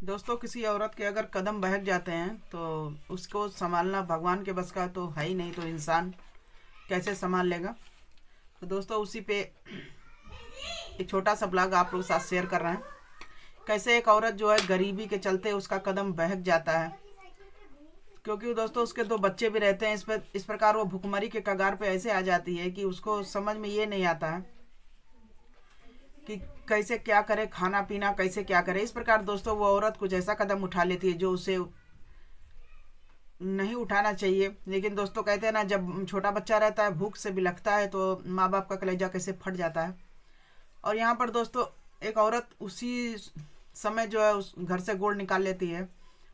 दोस्तों, किसी औरत के अगर कदम बहक जाते हैं तो उसको संभालना भगवान के बस का तो है ही नहीं, तो इंसान कैसे संभाल लेगा। तो दोस्तों, उसी पे एक छोटा सा ब्लॉग आप लोगों के साथ शेयर कर रहे हैं। कैसे एक औरत जो है गरीबी के चलते उसका कदम बहक जाता है, क्योंकि दोस्तों उसके दो बच्चे भी रहते हैं। इस प्रकार वो भुखमरी के कगार पे ऐसे आ जाती है कि उसको समझ में ये नहीं आता है कि कैसे क्या करे, खाना पीना कैसे क्या करे। इस प्रकार दोस्तों वो औरत कुछ ऐसा कदम उठा लेती है जो उसे नहीं उठाना चाहिए। लेकिन दोस्तों कहते हैं ना, जब छोटा बच्चा रहता है भूख से बिलखता है तो माँ बाप का कलेजा कैसे फट जाता है। और यहाँ पर दोस्तों एक औरत उसी समय जो है उस घर से गोड़ निकाल लेती है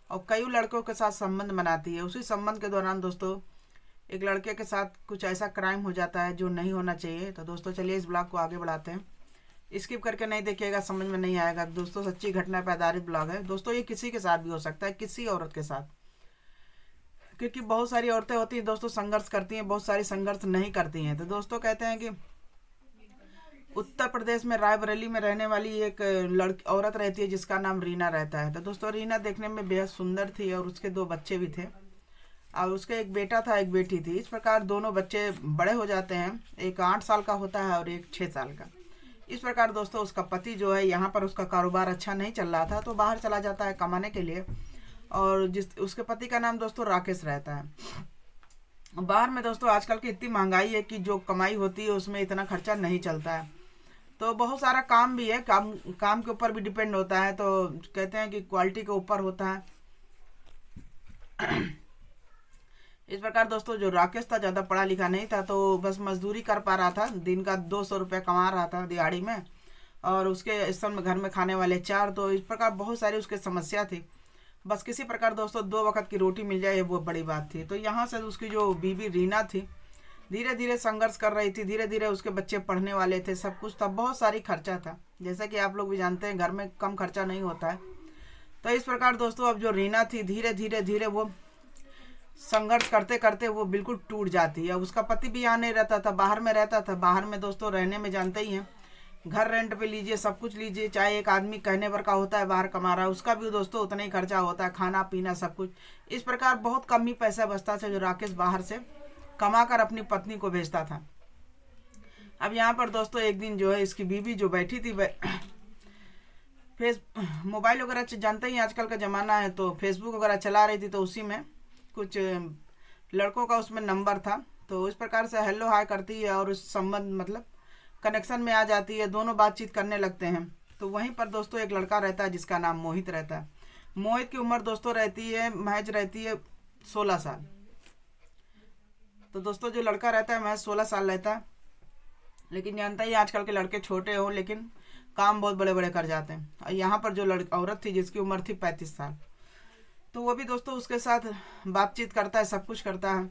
और कई लड़कों के साथ संबंध बनाती है। उसी संबंध के दौरान दोस्तों एक लड़के के साथ कुछ ऐसा क्राइम हो जाता है जो नहीं होना चाहिए। तो दोस्तों चलिए इस ब्लॉग को आगे बढ़ाते हैं। स्किप करके नहीं देखिएगा, समझ में नहीं आएगा। दोस्तों सच्ची घटना पर आधारित ब्लॉग है दोस्तों। ये किसी के साथ भी हो सकता है, किसी औरत के साथ, क्योंकि बहुत सारी औरतें होती हैं दोस्तों संघर्ष करती हैं, बहुत सारी संघर्ष नहीं करती हैं। तो दोस्तों कहते हैं कि उत्तर प्रदेश में रायबरेली में रहने वाली एक लड़की औरत रहती है जिसका नाम रीना रहता है। तो दोस्तों रीना देखने में बेहद सुंदर थी और उसके दो बच्चे भी थे और उसके एक बेटा था एक बेटी थी। इस प्रकार दोनों बच्चे बड़े हो जाते हैं, एक 8 साल का होता है और एक 6 साल का। इस प्रकार दोस्तों उसका पति जो है यहाँ पर उसका कारोबार अच्छा नहीं चल रहा था तो बाहर चला जाता है कमाने के लिए। और जिस उसके पति का नाम दोस्तों राकेश रहता है। बाहर में दोस्तों आजकल की इतनी महंगाई है कि जो कमाई होती है उसमें इतना खर्चा नहीं चलता है। तो बहुत सारा काम भी है, काम काम के ऊपर भी डिपेंड होता है। तो कहते हैं कि क्वालिटी के ऊपर होता है। इस प्रकार दोस्तों जो राकेश था ज़्यादा पढ़ा लिखा नहीं था, तो बस मजदूरी कर पा रहा था, दिन का 200 रुपये कमा रहा था दिहाड़ी में। और उसके इस समय घर में खाने वाले 4। तो इस प्रकार बहुत सारी उसकी समस्या थी। बस किसी प्रकार दोस्तों 2 वक्त की रोटी मिल जाए ये वो बड़ी बात थी। तो यहाँ से उसकी जो बीवी रीना थी धीरे धीरे संघर्ष कर रही थी। धीरे धीरे उसके बच्चे पढ़ने वाले थे, सब कुछ था, बहुत सारी खर्चा था। जैसा कि आप लोग भी जानते हैं घर में कम खर्चा नहीं होता है। तो इस प्रकार दोस्तों अब जो रीना थी धीरे धीरे धीरे वो संघर्ष करते करते वो बिल्कुल टूट जाती है। उसका पति भी यहाँ नहीं रहता था, बाहर में रहता था। बाहर में दोस्तों रहने में जानते ही हैं, घर रेंट पे लीजिए, सब कुछ लीजिए, चाहे एक आदमी कहने पर का होता है बाहर कमा रहा है उसका भी दोस्तों उतना ही खर्चा होता है, खाना पीना सब कुछ। इस प्रकार बहुत कम ही पैसा बचता था जो राकेश बाहर से कमा कर अपनी पत्नी को भेजता था। अब यहाँ पर दोस्तों एक दिन जो है इसकी बीवी जो बैठी थी फेस मोबाइल वगैरह जानते ही आजकल का ज़माना है, तो फेसबुक वगैरह चला रही थी। तो उसी में कुछ लड़कों का उसमें नंबर था। तो इस प्रकार से हेलो हाय करती है और उस संबंध मतलब कनेक्शन में आ जाती है, दोनों बातचीत करने लगते हैं। तो वहीं पर दोस्तों एक लड़का रहता है जिसका नाम मोहित रहता है। मोहित की उम्र दोस्तों रहती है महज रहती है 16 साल। तो दोस्तों जो लड़का रहता है महज 16 साल रहता है। लेकिन जानता ही आजकल के लड़के छोटे हों लेकिन काम बहुत बड़े बड़े कर जाते हैं। और यहाँ पर जो औरत थी जिसकी उम्र थी 35 साल, तो वो भी दोस्तों उसके साथ बातचीत करता है, सब कुछ करता है।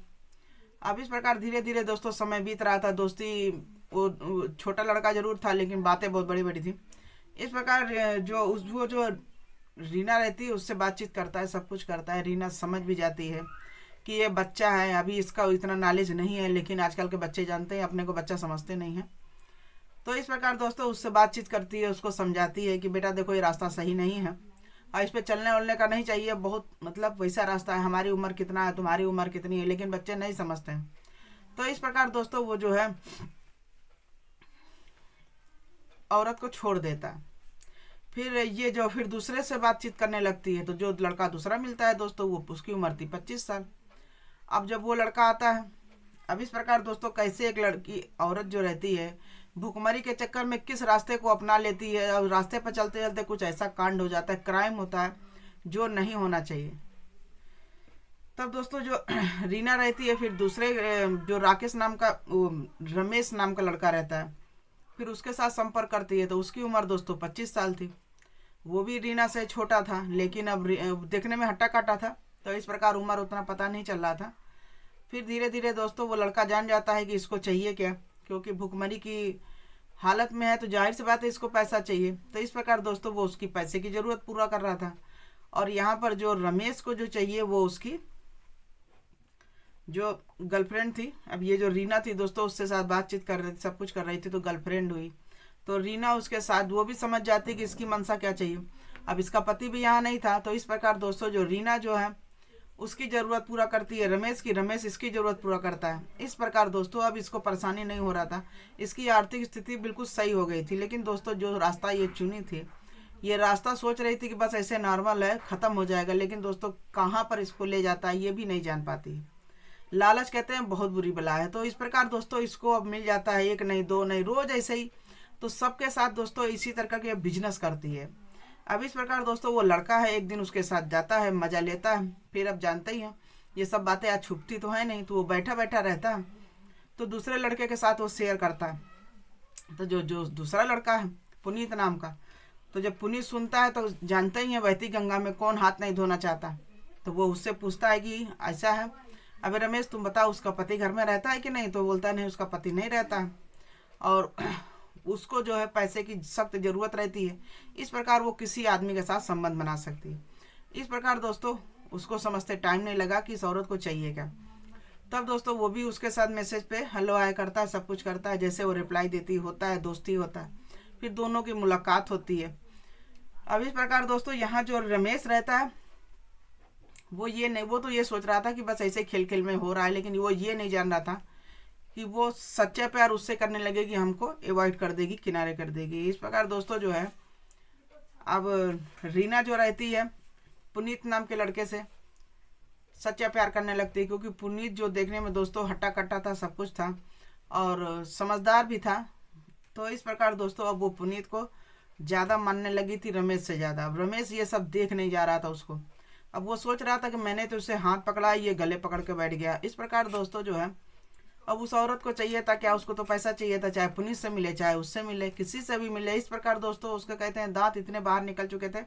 अब इस प्रकार धीरे धीरे दोस्तों समय बीत रहा था। दोस्ती वो छोटा लड़का जरूर था लेकिन बातें बहुत बड़ी बड़ी थी। इस प्रकार वो जो रीना रहती है उससे बातचीत करता है, सब कुछ करता है। रीना समझ भी जाती है कि ये बच्चा है, अभी इसका इतना नॉलेज नहीं है। लेकिन आजकल के बच्चे जानते हैं, अपने को बच्चा समझते नहीं हैं। तो इस प्रकार दोस्तों उससे बातचीत करती है, उसको समझाती है कि बेटा देखो ये रास्ता सही नहीं है और इस पर चलने वलने का नहीं चाहिए, बहुत मतलब वैसा रास्ता है, हमारी उम्र कितना है, तुम्हारी उम्र कितनी है। लेकिन बच्चे नहीं समझते हैं। तो इस प्रकार दोस्तों वो जो है औरत को छोड़ देता है। फिर दूसरे से बातचीत करने लगती है। तो जो लड़का दूसरा मिलता है दोस्तों वो उसकी उम्र थी 25 साल। अब जब वो लड़का आता है, अब इस प्रकार दोस्तों कैसे एक लड़की औरत जो रहती है भूखमरी के चक्कर में किस रास्ते को अपना लेती है और रास्ते पर चलते चलते कुछ ऐसा कांड हो जाता है, क्राइम होता है जो नहीं होना चाहिए। तब दोस्तों जो रीना रहती है फिर दूसरे जो राकेश नाम का रमेश नाम का लड़का रहता है, फिर उसके साथ संपर्क करती है। तो उसकी उम्र दोस्तों 25 साल थी। वो भी रीना से छोटा था लेकिन अब देखने में हट्टा कट्टा था। तो इस प्रकार उम्र उतना पता नहीं चल रहा था। फिर धीरे धीरे दोस्तों वो लड़का जान जाता है कि इसको चाहिए क्या, क्योंकि भूखमरी की हालत में है तो जाहिर सी बात है इसको पैसा चाहिए। तो इस प्रकार दोस्तों वो उसकी पैसे की ज़रूरत पूरा कर रहा था। और यहाँ पर जो रमेश को जो चाहिए वो उसकी जो गर्लफ्रेंड थी। अब ये जो रीना थी दोस्तों उससे साथ बातचीत कर रही थी, सब कुछ कर रही थी, तो गर्लफ्रेंड हुई। तो रीना उसके साथ वो भी समझ जाती कि इसकी मनसा क्या चाहिए। अब इसका पति भी यहाँ नहीं था। तो इस प्रकार दोस्तों जो रीना जो है उसकी ज़रूरत पूरा करती है रमेश की, रमेश इसकी ज़रूरत पूरा करता है। इस प्रकार दोस्तों अब इसको परेशानी नहीं हो रहा था, इसकी आर्थिक स्थिति बिल्कुल सही हो गई थी। लेकिन दोस्तों जो रास्ता ये चुनी थी, ये रास्ता सोच रही थी कि बस ऐसे नॉर्मल है, ख़त्म हो जाएगा, लेकिन दोस्तों कहाँ पर इसको ले जाता है ये भी नहीं जान पाती। लालच कहते हैं बहुत बुरी बला है। तो इस प्रकार दोस्तों इसको अब मिल जाता है, एक नहीं दो नहीं, रोज़ ऐसे ही। तो सबके साथ दोस्तों इसी तरह के बिजनेस करती है। अब इस प्रकार दोस्तों वो लड़का है, एक दिन उसके साथ जाता है, मज़ा लेता है। फिर अब जानते ही हैं ये सब बातें आज छुपती तो है नहीं, तो वो बैठा बैठा रहता है, तो दूसरे लड़के के साथ वो शेयर करता है। तो जो दूसरा लड़का है पुनीत नाम का, तो जब पुनीत सुनता है तो जानते ही हैं बहती गंगा में कौन हाथ नहीं धोना चाहता। तो वो उससे पूछता है कि ऐसा है, अबे रमेश तुम बताओ उसका पति घर में रहता है कि नहीं। तो बोलता है नहीं उसका पति नहीं रहता है, और उसको जो है पैसे की सख्त ज़रूरत रहती है। इस प्रकार वो किसी आदमी के साथ संबंध बना सकती है। इस प्रकार दोस्तों उसको समझते टाइम नहीं लगा कि इस औरत को चाहिए क्या। तब दोस्तों वो भी उसके साथ मैसेज पे हेलो हाय करता है, सब कुछ करता है, जैसे वो रिप्लाई देती होता है, दोस्ती होता है, फिर दोनों की मुलाकात होती है। अब इस प्रकार दोस्तों यहाँ जो रमेश रहता है वो तो ये सोच रहा था कि बस ऐसे खेल खेल में हो रहा है, लेकिन वो ये नहीं जान रहा था कि वो सच्चा प्यार उससे करने लगेगी, हमको अवॉइड कर देगी, किनारे कर देगी। इस प्रकार दोस्तों जो है अब रीना जो रहती है पुनीत नाम के लड़के से सच्चा प्यार करने लगती है, क्योंकि पुनीत जो देखने में दोस्तों हट्टा कट्टा था, सब कुछ था और समझदार भी था। तो इस प्रकार दोस्तों अब वो पुनीत को ज़्यादा मानने लगी थी रमेश से ज़्यादा। अब रमेश ये सब देख नहीं जा रहा था उसको। अब वो सोच रहा था कि मैंने तो उसे हाथ पकड़ा, ये गले पकड़ के बैठ गया। इस प्रकार दोस्तों जो है अब उस औरत को चाहिए था क्या, उसको तो पैसा चाहिए था, चाहे पुनीत से मिले चाहे उससे मिले, किसी से भी मिले। इस प्रकार दोस्तों उसके कहते हैं दांत इतने बाहर निकल चुके थे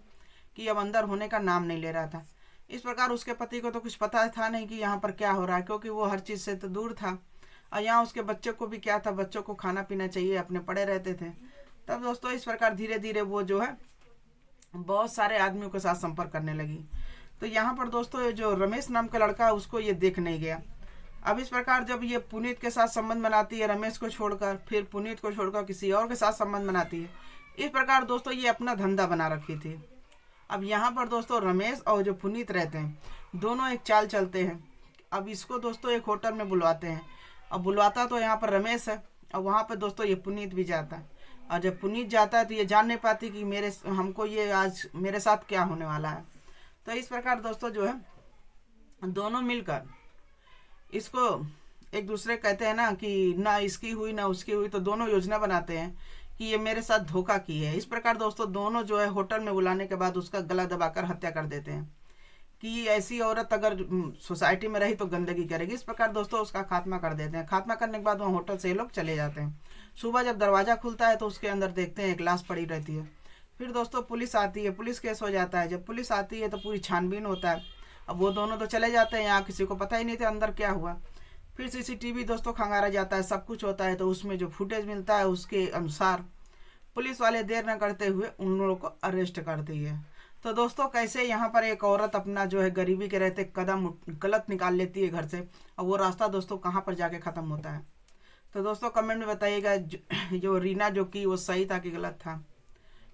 कि अब अंदर होने का नाम नहीं ले रहा था। इस प्रकार उसके पति को तो कुछ पता था नहीं कि यहाँ पर क्या हो रहा है, क्योंकि वो हर चीज़ से तो दूर था। और यहाँ उसके बच्चों को भी क्या था, बच्चों को खाना पीना चाहिए, अपने पड़े रहते थे। तब दोस्तों इस प्रकार धीरे धीरे वो जो है बहुत सारे आदमियों के साथ संपर्क करने लगी। तो यहाँ पर दोस्तों जो रमेश नाम का लड़का है उसको ये देख नहीं गया। अब इस प्रकार जब ये पुनीत के साथ संबंध बनाती है रमेश को छोड़कर, फिर पुनीत को छोड़कर किसी और के साथ संबंध बनाती है। इस प्रकार दोस्तों ये अपना धंधा बना रखी थी। अब यहाँ पर दोस्तों रमेश और जो पुनीत रहते हैं दोनों एक चाल चलते हैं। अब इसको दोस्तों एक होटल में बुलवाते हैं। अब बुलवाता तो यहाँ पर रमेश है, और वहाँ पर दोस्तों ये पुनीत भी जाता है। और जब पुनीत जाता है तो ये जान नहीं पाती कि हमको ये आज मेरे साथ क्या होने वाला है। तो इस प्रकार दोस्तों जो है दोनों मिलकर इसको एक दूसरे कहते हैं ना कि ना इसकी हुई ना उसकी हुई, तो दोनों योजना बनाते हैं कि ये मेरे साथ धोखा की है। इस प्रकार दोस्तों दोनों जो है होटल में बुलाने के बाद उसका गला दबाकर हत्या कर देते हैं कि ऐसी औरत अगर सोसाइटी में रही तो गंदगी करेगी। इस प्रकार दोस्तों उसका खात्मा कर देते हैं। खात्मा करने के बाद वहाँ होटल से ये लोग चले जाते हैं। सुबह जब दरवाज़ा खुलता है तो उसके अंदर देखते हैं एक लाश पड़ी रहती है। फिर दोस्तों पुलिस आती है, पुलिस केस हो जाता है। जब पुलिस आती है तो पूरी छानबीन होता है। अब वो दोनों तो चले जाते हैं, यहाँ किसी को पता ही नहीं था अंदर क्या हुआ। फिर सीसीटीवी दोस्तों खंगारा जाता है, सब कुछ होता है। तो उसमें जो फुटेज मिलता है उसके अनुसार पुलिस वाले देर न करते हुए उन लोगों को अरेस्ट करती है। तो दोस्तों कैसे यहाँ पर एक औरत अपना जो है गरीबी के रहते कदम गलत निकाल लेती है घर से, और वो रास्ता दोस्तों कहाँ पर जाके ख़त्म होता है। तो दोस्तों कमेंट में बताइएगा जो रीना जो की वो सही था कि गलत था।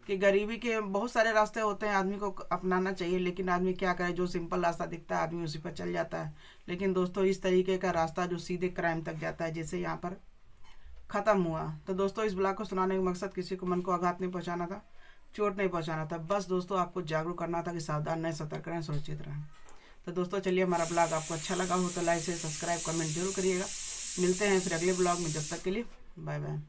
कि गरीबी के बहुत सारे रास्ते होते हैं, आदमी को अपनाना चाहिए, लेकिन आदमी क्या करे, जो सिंपल रास्ता दिखता है आदमी उसी पर चल जाता है। लेकिन दोस्तों इस तरीके का रास्ता जो सीधे क्राइम तक जाता है, जैसे यहाँ पर ख़त्म हुआ। तो दोस्तों इस ब्लॉग को सुनाने का मकसद किसी को मन को आघात नहीं पहुँचाना था, चोट नहीं पहुँचाना था, बस दोस्तों आपको जागरूक करना था कि सावधान रहें, सतर्क रहें, सुरक्षित रहें। तो दोस्तों चलिए, हमारा ब्लॉग आपको अच्छा लगा हो तो लाइक से सब्सक्राइब कमेंट जरूर करिएगा। मिलते हैं फिर अगले ब्लॉग में, जब तक के लिए बाय बाय।